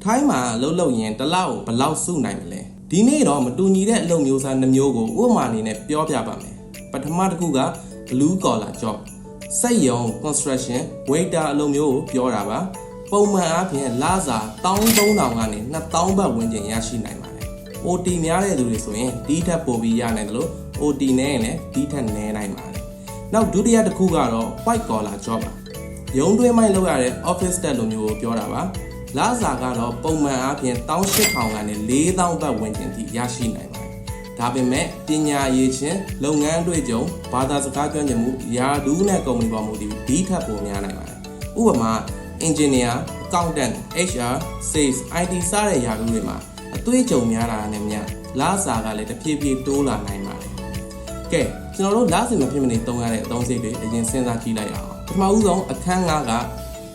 ထိုင်းမှာလှုပ်လှုပ်ရင်တစ်လောက်ဘယ်လောက်စုနိုင်မလဲဒီနေ့တော့မတူညီတဲ့အလုပ်မျိုးစားနှမျိုးကိုဥပမာအနေနဲ့ပြောပြပါမယ်ပထမတစ်ခုက blue collar job စက်ရုံ construction waiter အလုပ်မျိုးကိုပြောတာပါပုံမှန်အားဖြင့်လစာ13,000ကနေ2000ဘတ်ဝန်းကျင်ရရှိနိုင်ပါတယ် OT များတဲ့သူတွေဆိုရင်ဒီထက်ပိုပြီးရနိုင်တယ်လို့ OT နဲ့လည်းဒီထက်နည်းနိုင်ပါတယ်နောက်ဒုတိယတစ်ခုကတော့ white collar job ပါရုံးတွင်းမိုက်လုပ်ရတဲ့ office staff လိုမျိုးကိုပြောတာပါလစာကတော့ပုံမှန်အားဖြင့်18,000ကနေ4,000ဘတ်ဝန်းကျင်ထိရရှိနိုင်ပါတယ်ဒါပေမဲ့ပညာရေးချင်းလုပ်ငန်းအတွေ့အကြုံဘာသာစကားကျွမ်းကျင်မှုယာဒူးနဲ့ကုမ္ပဏီပေါ်မူတည်ပြီးဒီထက်ပိုများနိုင်ပါတယ်ဥပမာ engineer accountant HR sales IT စတဲ့ယာဒူးတွေမှာအတွေ့အကြုံများလာတဲ့မြတ်လစာကလည်းတဖြည်းဖြည်းတိုးလာနိုင်ပါတယ်ကဲကျွန်တော်တို့လစဉ်မဖြစ်မနေသုံးရတဲ့အသုံးစရိတ်တွေအရင်စဉ်းစားကြည့်လိုက်အောင်ပထမဦးဆုံးအခန်း9က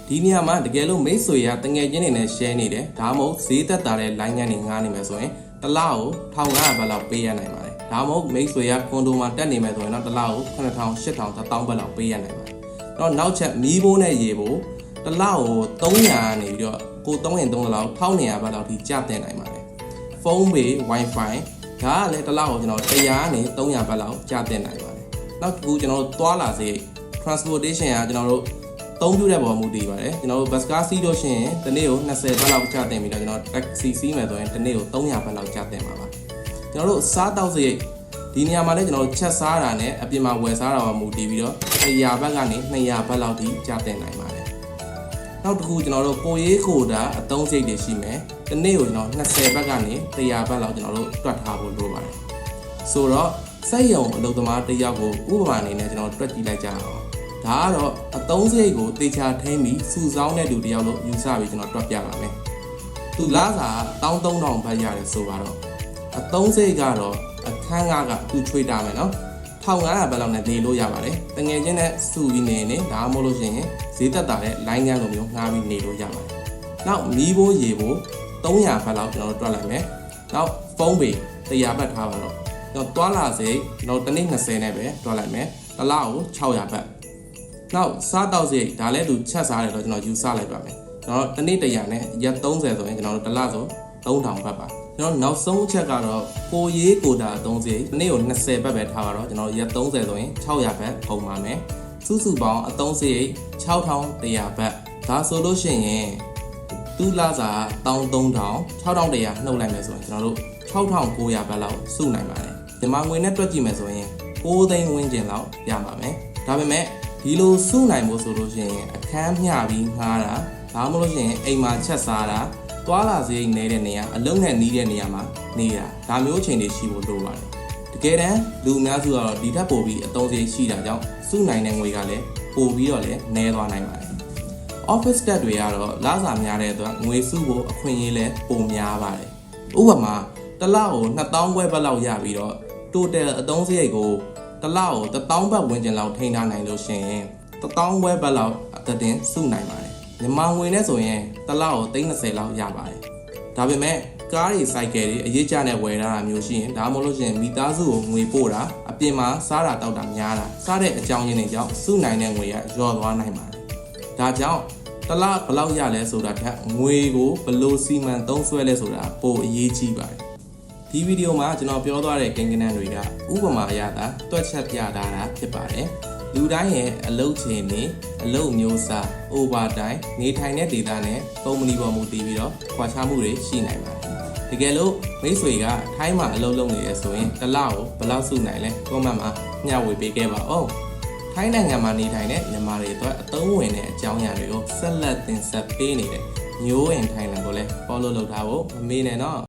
ဒီနေရာမှာတကယ်လို့မိတ်ဆွေရတငယ်ချင်းတွေနဲ့ share နေတယ်ဒါမှမဟုတ်ဈေးသက်သာတဲ့ line ငန်းတွေငားနေမယ်ဆိုရင်တစ်လကို1500ဘတ်လောက်ပေးရနိုင်ပါတယ်ဒါမှမဟုတ်မိတ်ဆွေရကွန်ဒိုမှာတက်နေမယ်ဆိုရင်တော့တစ်လကို9000 8000 1000ဘတ်လောက်ပေးရနိုင်ပါတယ်တော့နောက်ချက်မီးဘိုးနဲ့ရေဘိုးတစ်လကို300နေပြီးတော့ကို3ရင်3လောက်1200ဘတ်လောက်ထိကျတင်နိုင်ပါတယ်ဖုန်းဘေး wifi ဒါကလည်းတစ်လကိုကျွန်တော်100နေ300ဘတ်လောက်ကျတင်နိုင်ပါတယ်နောက်တစ်ခုကျွန်တော်တို့သွားလာစေ transportation ကကျွန်တော်တို့သုံးပြတဲ့ပေါ်မူတည်ပါတယ်ကျွန်တော်တို့ဘတ်ကားစီးလို့ရှိရင်တစ်နေ့ကို20ဘတ်လောက်ကျတင်ပြီးတော့ကျွန်တော် taxi စီးမယ်ဆိုရင်တစ်နေ့ကို300ဘတ်လောက်ကျတင်ပါပါကျွန်တော်တို့စားတောက်စရိတ်ဒီနေရာမှာလည်းကျွန်တော်တို့ချက်စားတာနဲ့အပြင်မှာဝယ်စားတာပေါ်မူတည်ပြီးတော့100ဘတ်ကနေ200ဘတ်လောက်ထိကျတင်နိုင်ပါတယ်နောက်တစ်ခုကျွန်တော်တို့ကိုရေးခိုတာအသုံးစရိတ်တွေရှိမယ်တစ်နေ့ကိုကျွန်တော်20ဘတ်ကနေ100ဘတ်လောက်ကျွန်တော်တို့တွက်ထားဖို့လိုပါတယ်ဆိုတော့စက်ရုံအလုပ်သမားတစ်ယောက်ကိုဥပမာအနေနဲ့ကျွန်တော်တွက်ကြည့်လိုက်ကြအောင်ဒါကတော့အသုံးစရိတ်ကိုတေချာထိမ့်ပြီးစုဆောင်းတဲ့လူတစ်ယောက်လို့ယူဆပြီးကျွန်တော်တွက်ပြပါမယ်သူလစာ13,000ဘတ်ရတယ်ဆိုတော့အသုံးစရိတ်ကတော့အခန်းကသူချွေတာမယ်နော်1500ဘတ်လောက်နဲ့နေလို့ရပါတယ်တငယ်ချင်းနဲ့စုပြီးနေဒါမှမဟုတ်လို့ရှိရင်ဈေးသက်သာတဲ့ line ငန်းလိုမျိုးငှားပြီးနေလို့ရပါတယ်နောက်မီးဘိုးရေဘိုး300ဘတ်လောက်ကျွန်တော်တို့တွက်လိုက်မယ်နောက်ဖုန်းဘေး100ဘတ်ထားပါတော့ကျွန်တော်တွားလာစေကျွန်တော်တစ်နေ့20နဲ့ပဲတွက်လိုက်မယ်တစ်လကို600ဘတ်နောက်စားတောက်စရိတ်ဒါလည်းသူချက်စားတယ်တော့ကျွန်တော်ယူဆလိုက်ပါမယ်ကျွန်တော်တစ်နေ့100နဲ့ရက်30ဆိုရင်ကျွန်တော်တို့တစ်လဆို3000ဘတ်ပါကျွန်တော်နောက်ဆုံးအချက်ကတော့ကိုရေးကိုတာအသုံးစရိတ်တစ်နေ့ကို20ဘတ်ပဲထားပါတော့ကျွန်တော်ရက်30ဆိုရင်600ဘတ်ပုံပါမယ်စုစုပေါင်းအသုံးစရိတ်6100ဘတ်ဒါဆိုလို့ရှိရင်သူ့လစာ13000 6100နှုတ်လိုက်မယ်ဆိုရင်ကျွန်တော်တို့6900ဘတ်လောက်စုနိုင်ပါတယ်မြန်မာငွေနဲ့တွက်ကြည့်မယ်ဆိုရင်6သိန်းဝန်းကျင်လောက်ရပါမယ်ဒါပေမဲ့ဒီလိုစုနိုင်ဖို့ဆိုလို့ရှိရင်အခန်းမျှပြီးငှားတာဒါမှမဟုတ်လို့ရှိရင်အိမ်မှာချက်စားတာတွားလာစရိတ်နေတဲ့နေရာအလုံးနဲ့နီးတဲ့နေရာမှာနေတာဒါမျိုးအချိန်တွေရှိဖို့လိုပါတယ်တကယ်တမ်းလူအများစုကတော့ဒီထက်ပိုပြီးအသုံးစရိတ်ရှိတာကြောင့်စုနိုင်တဲ့ငွေကလည်းပိုပြီးတော့လည်းနည်းသွားနိုင်ပါတယ် office staff တွေကတော့လစာများတဲ့အတွက်ငွေစုဖို့အခွင့်အရေးလည်းပိုများပါတယ်ဥပမာတစ်လကို2000ခွဲဘတ်လောက်ရပြီးတော့ total အသုံးစရိတ်ကိုတစ်လကို1000ဘတ်ဝန်းကျင်လောက်ထိန်းထားနိုင်လို့ရှိရင်1000ခွဲဘတ်လောက်အသက်တင်စုနိုင်ပါတယ်မြန်မာငွေနဲ့ဆိုရင်တစ်လကို30လောက်ရပါတယ်ဒါပေမဲ့ကားတွေစိုက်ကယ်တွေအရေးကြနဲ့ဝယ်တာမျိုးရှိရင်ဒါမှမဟုတ်လို့ရှိရင်မိသားစုကိုငွေပို့တာအပြင်မှာစားတာတောက်တာများတာစားတဲ့အကြောင်းရင်းတွေကြောင့်စုနိုင်တဲ့ငွေကလျော့သွားနိုင်ပါတယ်ဒါကြောင့်တစ်လဘယ်လောက်ရလဲဆိုတာထက်ငွေကိုဘယ်လိုစီမံသုံးစွဲလဲဆိုတာပိုအရေးကြီးပါတယ်ဒီဗီဒီယိုမှာကျွန်တော်ပြောသွားတဲ့ကိန်းဂဏန်းတွေကဥပမာအရသာတွက်ချက်ပြထားတာဖြစ်ပါတယ်လူတိုင်းရဲ့အလုပ်ချိန်တွေအလုပ်မျိုးစား overtime နေထိုင်တဲ့ဒေသနဲ့ကုမ္ပဏီပေါ်မူတည်ပြီးတော့ခွာခြားမှုတွေရှိနိုင်ပါတယ်တကယ်လို့မိတ်ဆွေကထိုင်းမှာအလုပ်လုပ်နေရဆိုရင်တစ်လကိုဘယ်လောက်စုနိုင်လဲ comment မှာမျှဝေပေးခဲ့ပါဦးထိုင်းနိုင်ငံမှာနေထိုင်တဲ့မြန်မာတွေအတွက်အသုံးဝင်တဲ့အကြောင်းအရာတွေကိုဆက်လက်တင်ဆက်ပေးနေတဲ့မျိုးဝင်ထိုင်းလန်ကိုလည်း follow လုပ်ထားဖို့မမေ့နဲ့နော်